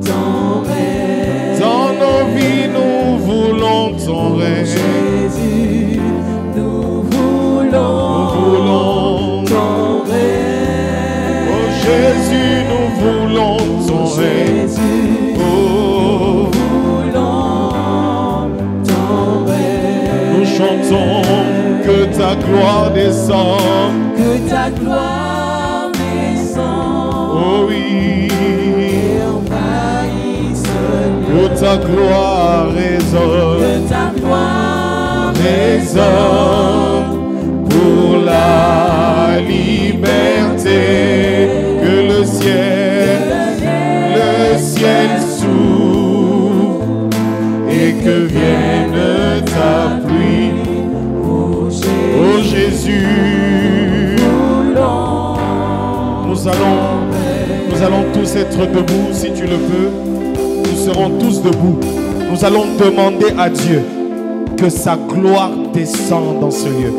ton règne. Dans nos vies, nous voulons ton règne. Jésus, nous voulons ton règne. Oh Jésus, nous voulons ton règne. Chantons que ta gloire descende, que ta gloire descende. Oh oui, et envahisse. Que ta gloire résonne, que ta gloire résonne pour la liberté. Que le ciel s'ouvre et que vienne ta pluie. Oh Jésus, nous allons tous être debout si tu le veux. Nous serons tous debout. Nous allons demander à Dieu que sa gloire descende dans ce lieu.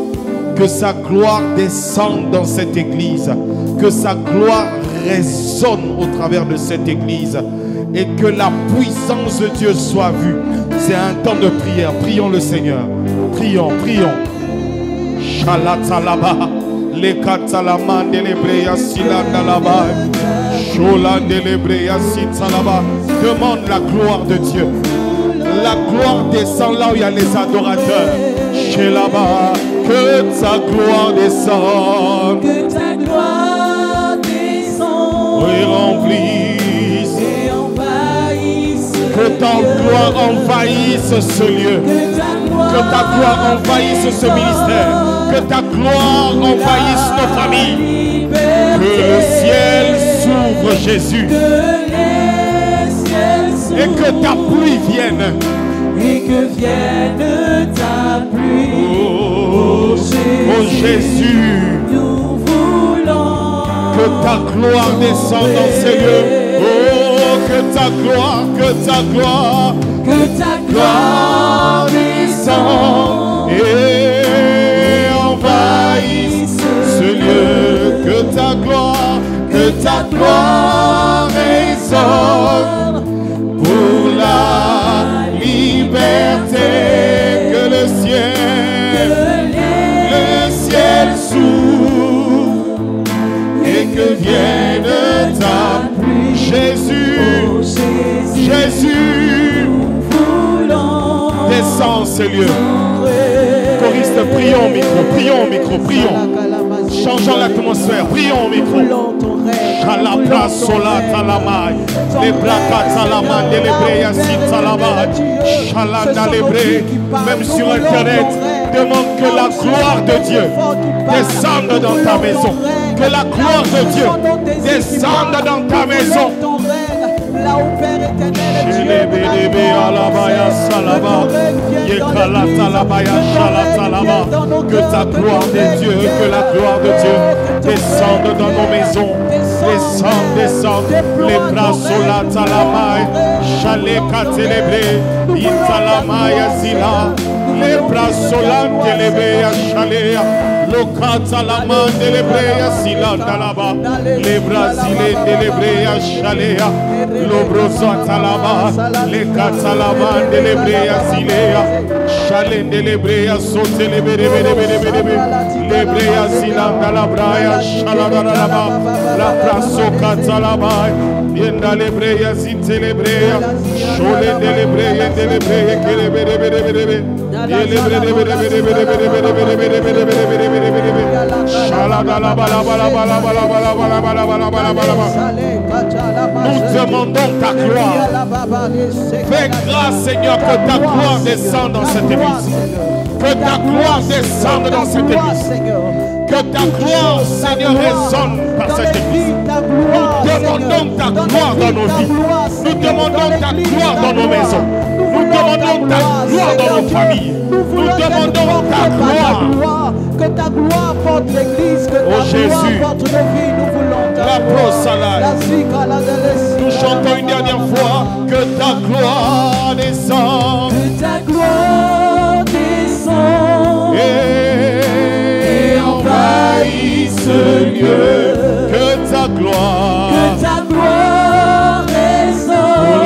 Que sa gloire descende dans cette église. Que sa gloire résonne au travers de cette église. Et que la puissance de Dieu soit vue. C'est un temps de prière. Prions le Seigneur. Prions. Shalatalaba, Lekatalama de l'Ebreya Silandalaba, Sholan de l'Ebreya Sitalaba. Demande la gloire de Dieu. La gloire descend là où il y a les adorateurs. Chez là-bas, que ta gloire descende. Que ta gloire descende. Oui, remplisse. Et envahisse. Que ta gloire envahisse ce lieu. Que ta gloire envahisse ce ministère. Que ta gloire envahisse nos familles. Que le ciel s'ouvre, Jésus. Et que ta pluie vienne. Et que vienne ta pluie. Oh Jésus. Nous voulons. Que ta gloire descende dans ces lieux. Oh, que ta gloire descende et envahisse ce lieu. Que ta gloire résonne pour la liberté. Que le ciel s'ouvre et que vienne ta pluie. Jésus, descends ces lieux. Choriste, prions au micro. Changeons l'atmosphère, prions au micro. Chalapla sola talamai, les blaka talaman, les lebreya si talamai, chalanda lebre. Même sur internet, demande que la gloire de Dieu descende dans ta maison. Que la gloire de Dieu descende dans ta maison. Là où Père éternel est Dieu, Lebe alabaya salaba. Yekalata labaya shalata laba. Que ta gloire de Dieu, que la gloire de Dieu descende dans nos maisons. Descende. Les bras solata lamai. Shaleka telebre. Italamaya zila. Les bras solante lebeya shalea. Lokata lamande lebreya silanda laba. Les bras silende lebreya shalea. Lobrosata laba. Les kata lamande lebreya silea. Shalende lebreya sote lebere. Lebreya silanda labraya shalada laba. La praso kata laba. Yenda lebreya zite lebreya. Sholende lebreya kelebere. Nous demandons ta gloire. Fais grâce, Seigneur, que ta gloire descende dans cette église. Que ta gloire descende dans cette église. Que ta gloire, Seigneur, résonne par cette église. Nous demandons ta gloire dans nos vies. Nous demandons ta gloire dans nos maisons. Nous demandons ta gloire dans nos familles. Nous demandons ta gloire. Que ta gloire porte l'église. Que ta gloire porte nos vies. Nous voulons ta gloire. Nous chantons une dernière fois. Que ta gloire descende. Que ta gloire descende. Et envahisse ce lieu. Que ta gloire. Que ta gloire descende. Pour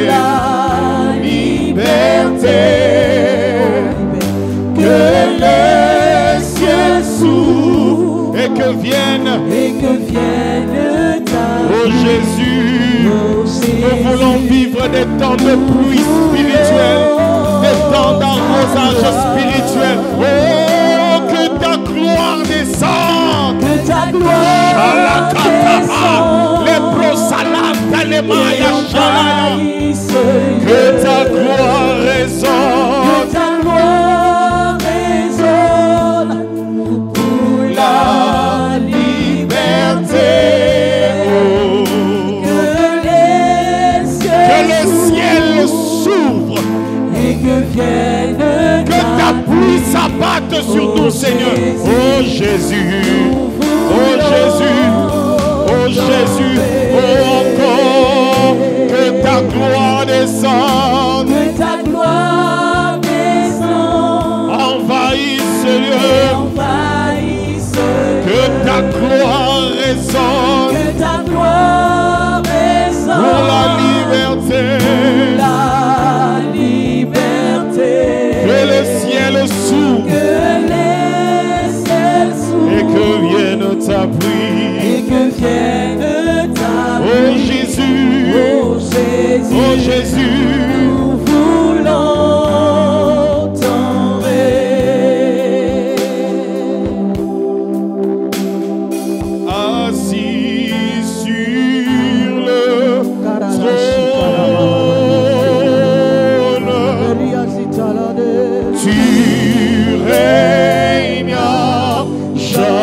la liberté. Que le ciel s'ouvre et que vienne ta oh Jésus, nous voulons vivre des temps de pluie spirituelle, des temps d'arrosage spirituel. Oh, que ta gloire descende, que ta gloire descende, les prosalata, les mayas, que ta gloire résonne. Que ta pluie s'abatte sur nous, Seigneur. Oh Jésus, oh Jésus, oh Jésus, oh encore. Que ta gloire descende. Que ta gloire descende. Envahisse ce lieu. Que ta gloire résonne. Que ta gloire résonne. Pour la liberté. Que le ciel s'ouvre. Que les ciels s'ouvrent. Et que vienne ta pluie. Et que vienne ta pluie. Oh Jésus. Oh Jésus. Oh Jésus. Nous voulons t'honorer. Assis sur le trône. Tu règnes à jamais.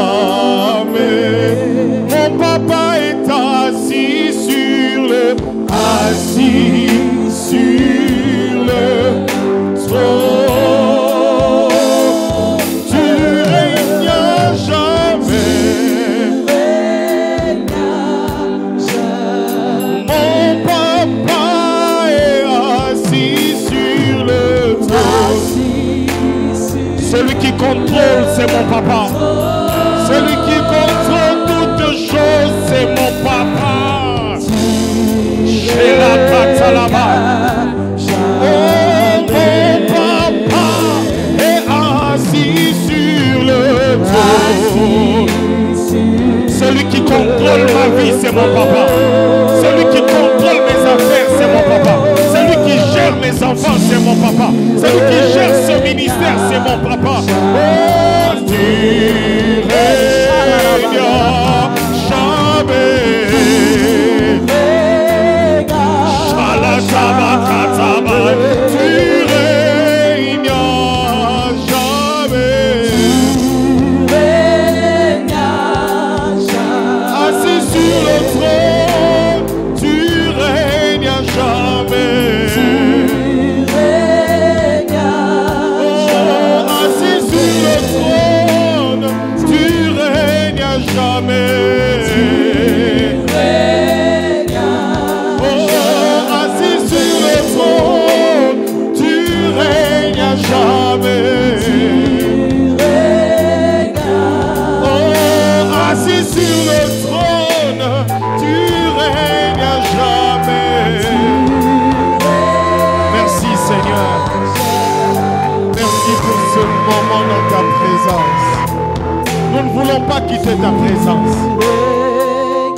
Mon papa est assis sur le trône. Tu règnes à jamais. Mon papa est assis sur le trône. Celui qui contrôle, c'est mon papa. Celui qui contrôle toutes choses, c'est mon papa. Chez la Katalaba. Oh, mon papa est assis sur le trône. Celui qui contrôle ma vie, c'est mon papa. Celui qui contrôle mes affaires, c'est mon papa. Celui qui gère mes enfants, c'est mon papa. Celui qui gère ce ministère, c'est mon papa. Oh, tu règnes jamais. Shalashabakataba. Tu règnes jamais. Assis sur le trône, tu règnes jamais. ce moment dans ta présence. Nous ne voulons pas quitter ta présence.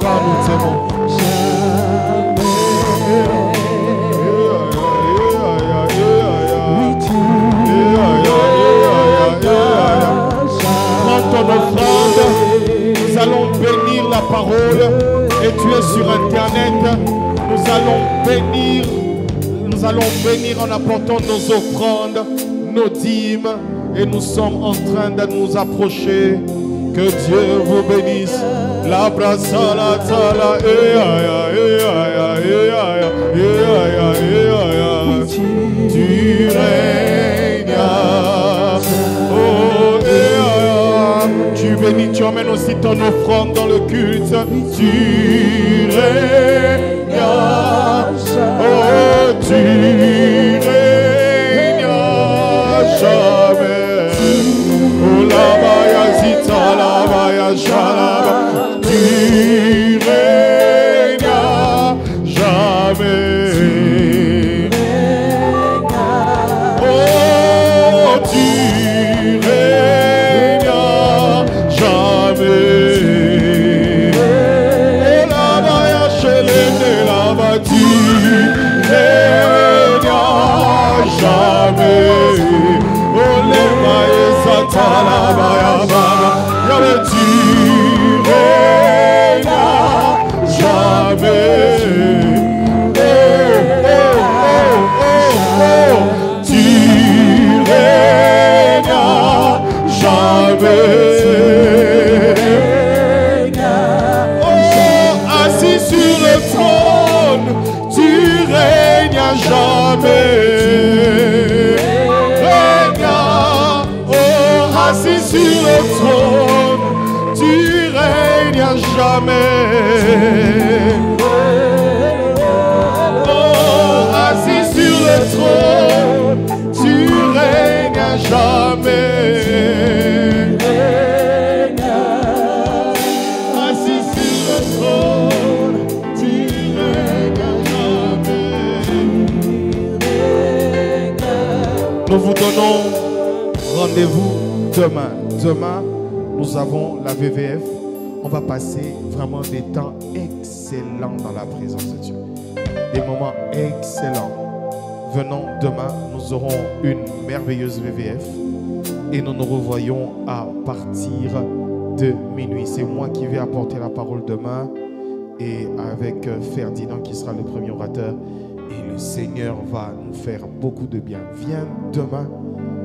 Car nous t'aimons. Prends ton offrande. Nous allons bénir la parole. Et tu es sur Internet. Nous allons bénir en apportant nos offrandes, nos dîmes. Et nous sommes en train de nous approcher. Que Dieu vous bénisse. La brasa la tala. Tu règnes. Oh, tu bénis, tu emmènes aussi ton offrande dans le culte. Tu règnes. Oh, tu règnes jamais. Oh, la baya zita, la baya shalaba. Tu règnes jamais. Oh, tu règnes jamais. Oh, la baya shelene, la baya tu règnes jamais. Oh, les baya zata, la baya baba. Yahweh, tu règnes jamais. Tu règnes jamais. Oh, assis sur le trône, tu règnes jamais. Assis sur le trône, tu règnes jamais. Oh, assis sur le trône, tu règnes jamais. Assis sur le trône, tu règnes jamais. Nous vous donnons rendez-vous demain. Demain, nous avons la VVF. On va passer vraiment des temps excellents dans la présence de Dieu. Des moments excellents. Venons demain, nous aurons une merveilleuse VVF. Et nous nous revoyons à partir de minuit. C'est moi qui vais apporter la parole demain. Et avec Ferdinand qui sera le premier orateur. Et le Seigneur va nous faire beaucoup de bien. Viens demain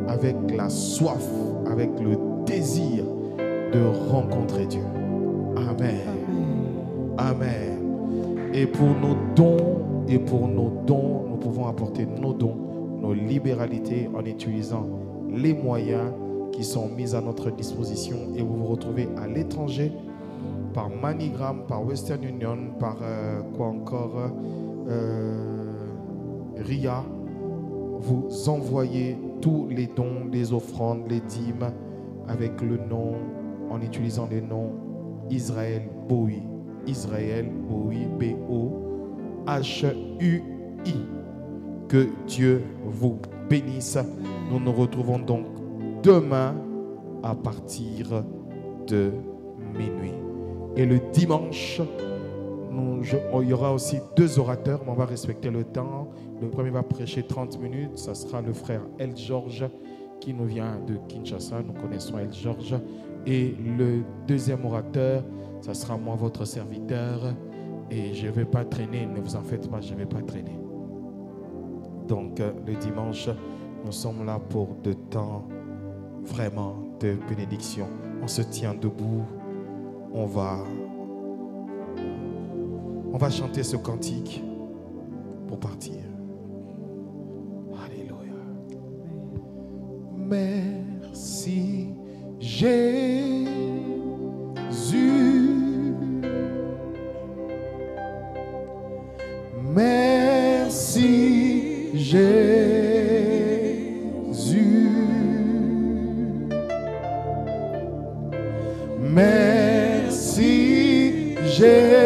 avec la soif, avec le désir de rencontrer Dieu. Amen. Amen. Et pour nos dons, nous pouvons apporter nos dons, nos libéralités en utilisant les moyens qui sont mis à notre disposition. Et vous vous retrouvez à l'étranger par MoneyGram, par Western Union, par quoi encore, RIA. Vous envoyez tous les dons, les offrandes, les dîmes avec le nom, en utilisant les noms Israël Boui. Israël Boui, B-O-H-U-I. Que Dieu vous bénisse. Nous nous retrouvons donc demain à partir de minuit. Et le dimanche, il y aura aussi 2 orateurs, mais on va respecter le temps. Le premier va prêcher 30 minutes. Ça sera le frère El George qui nous vient de Kinshasa. Nous connaissons El George. Et le deuxième orateur, ça sera moi, votre serviteur. Et je ne vais pas traîner. Ne vous en faites pas, je ne vais pas traîner. Donc, le dimanche, nous sommes là pour de temps vraiment de bénédiction. On se tient debout. On va chanter ce cantique pour partir. Alléluia. Merci Jésus. Merci Jésus. Merci Jésus.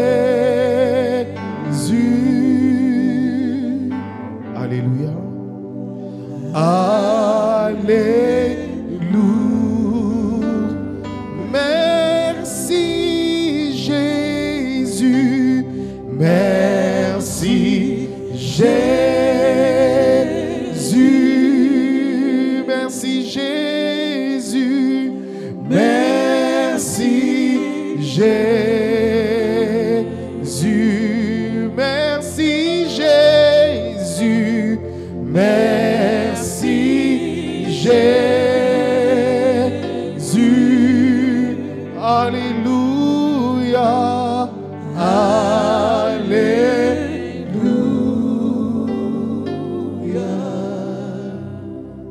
Alléluia. Alléluia. Merci Jésus, merci Jésus, merci Jésus, merci Jésus, merci Jésus, alléluia, alléluia.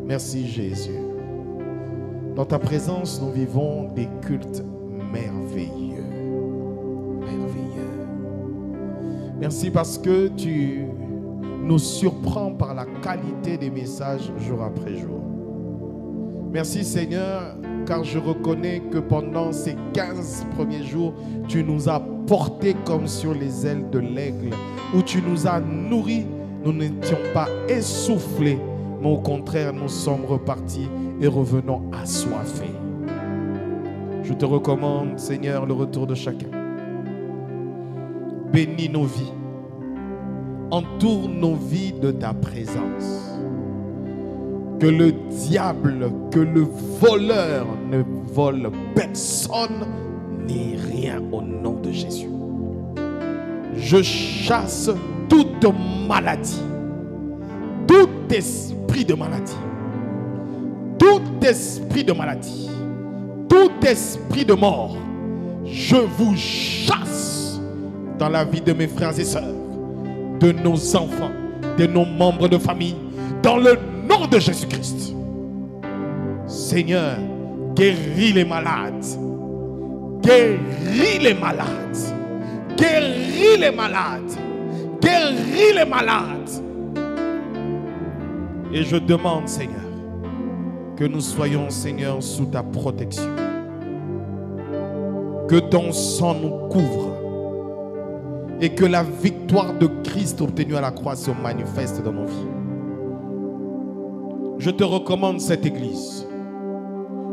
Merci Jésus. Dans ta présence, nous vivons des cultes merveilleux. Merveilleux. Merci parce que tu nous surprends par la qualité des messages jour après jour. Merci Seigneur, car je reconnais que pendant ces 15 premiers jours, tu nous as portés comme sur les ailes de l'aigle, où tu nous as nourris. Nous n'étions pas essoufflés, mais au contraire, nous sommes repartis et revenons assoiffés. Je te recommande, Seigneur, le retour de chacun. Bénis nos vies. Entoure nos vies de ta présence. Que le diable, que le voleur ne vole personne ni rien au nom de Jésus. Je chasse toute maladie, tout esprit de maladie, tout esprit de maladie, tout esprit de mort. Je vous chasse dans la vie de mes frères et sœurs, de nos enfants, de nos membres de famille, dans le nom de Jésus-Christ. Seigneur, guéris les malades, guéris les malades, guéris les malades, guéris les malades. Et je demande, Seigneur, que nous soyons, Seigneur, sous ta protection, que ton sang nous couvre et que la victoire de Christ obtenue à la croix se manifeste dans nos vies. Je te recommande cette église.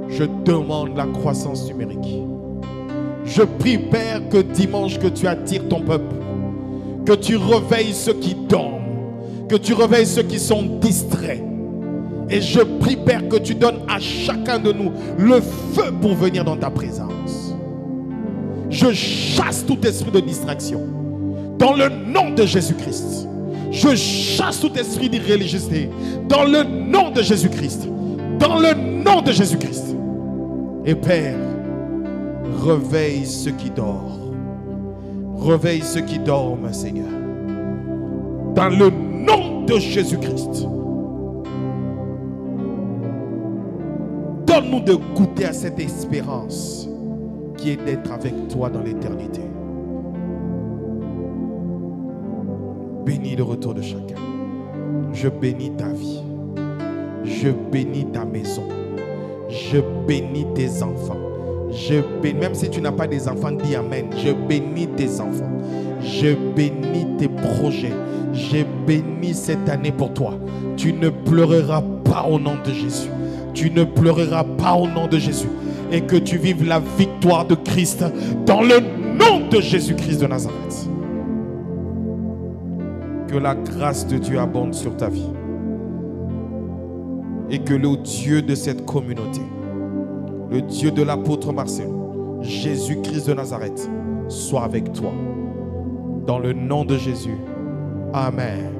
Je demande la croissance numérique. Je prie, Père, que dimanche que tu attires ton peuple, que tu réveilles ceux qui dorment, que tu réveilles ceux qui sont distraits. Et je prie, Père, que tu donnes à chacun de nous le feu pour venir dans ta présence. Je chasse tout esprit de distraction dans le nom de Jésus-Christ. Je chasse tout esprit d'irréligiosité dans le nom de Jésus-Christ. Dans le nom de Jésus-Christ. Et Père, réveille ceux qui dorment. Réveille ceux qui dorment, Seigneur. Dans le nom de Jésus-Christ. Donne-nous de goûter à cette espérance qui est d'être avec toi dans l'éternité. Bénis le retour de chacun. Je bénis ta vie. Je bénis ta maison. Je bénis tes enfants. Je bénis, même si tu n'as pas des enfants, dis amen. Je bénis tes enfants. Je bénis tes projets. Je bénis cette année pour toi. Tu ne pleureras pas au nom de Jésus. Tu ne pleureras pas au nom de Jésus. Et que tu vives la victoire de Christ dans le nom de Jésus-Christ de Nazareth. Que la grâce de Dieu abonde sur ta vie. Et que le Dieu de cette communauté, le Dieu de l'apôtre Marcel, Jésus-Christ de Nazareth, soit avec toi. Dans le nom de Jésus. Amen.